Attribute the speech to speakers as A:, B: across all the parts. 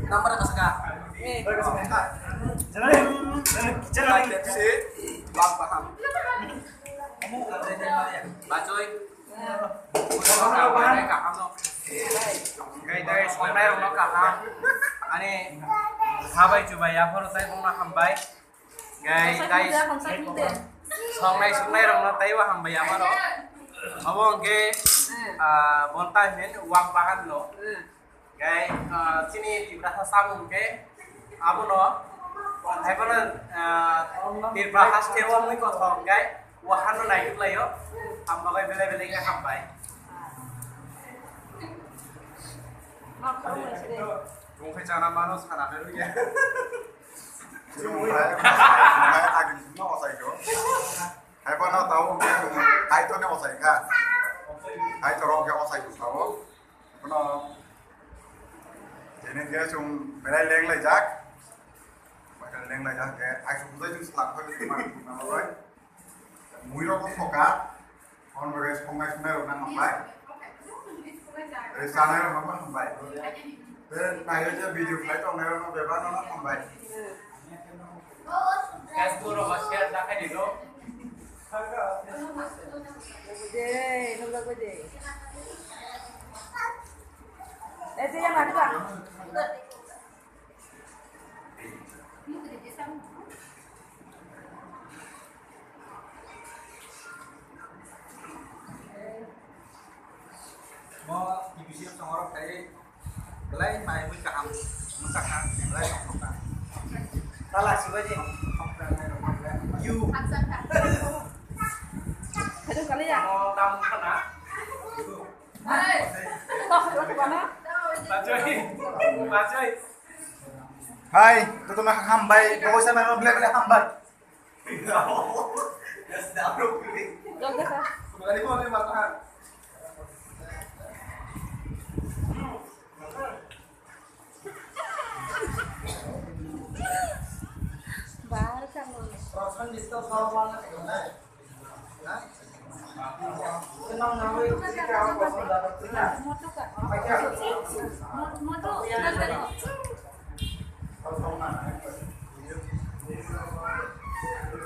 A: Nomor apa suka?
B: Jangan.
A: Bang paham. Kamu ada di mana ya? Bacoy. Guys, online orang kaham. Ani habai coba ya, baru saya mau hambai. Guys, songai orang tahu hambai apa lo? Abang ke bontai men uang bahan lo. Guys, sini di berasa samun ke abu lo. Hai pun di berasa kewang ni kosong guys. Wahan lo naik lah yo. Hambai bela-bela ke hambai. Kung cara mana sana dulu ya.
B: Agak semua osai itu. Hai pernah tahu hai itu nih osai kan? Hai corong kayak osai itu tahu. Pernah. Jadi dia cuma belai leng lagi jak. Bakal leng lagi jak kayak hai sudah cuma selak itu cuma nama boy. Muiro kok sokat. Kon beres kongai sungai orang nampai. Dari sana orang nampai. Dan akhirnya video flight orang bebas orang nampai.
A: Guys, guru share dah kan itu.
C: Itu yang ada Pak.
A: Mau divisi sama orang kayak belai main muka ham, muka ham, belai muka. Salah sih aja. You.
C: Aduh kali ya.
A: Mau tamu kena.
C: Toh, ke mana?
A: Bacoy.
B: Hai, itu tuh mah hambai. Pokoknya saya memang beli hambai.
A: Ya sudah bro.
C: Jom deh, Pak.
A: Bukan itu mau makan.
C: Baru kan lo.
A: Rasan di situ sama mana kena? Hah? Senang ngawi kalau kau dapat tidak.
C: Moto Kak.
A: Pakai.
C: Moto.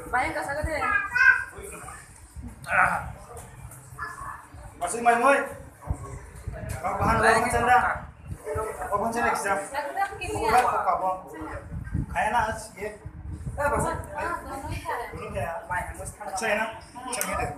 C: Bayang ka sagad eh.
B: Masih main boy. Kau bahan lain canda. Kau bahan canda exam.
C: Sagad ako kini
B: Bukan
C: ya.
B: kau bang. Kayak nak ya.
C: Bahasa.
B: Dulu kayak main. Saya nak. Cengit.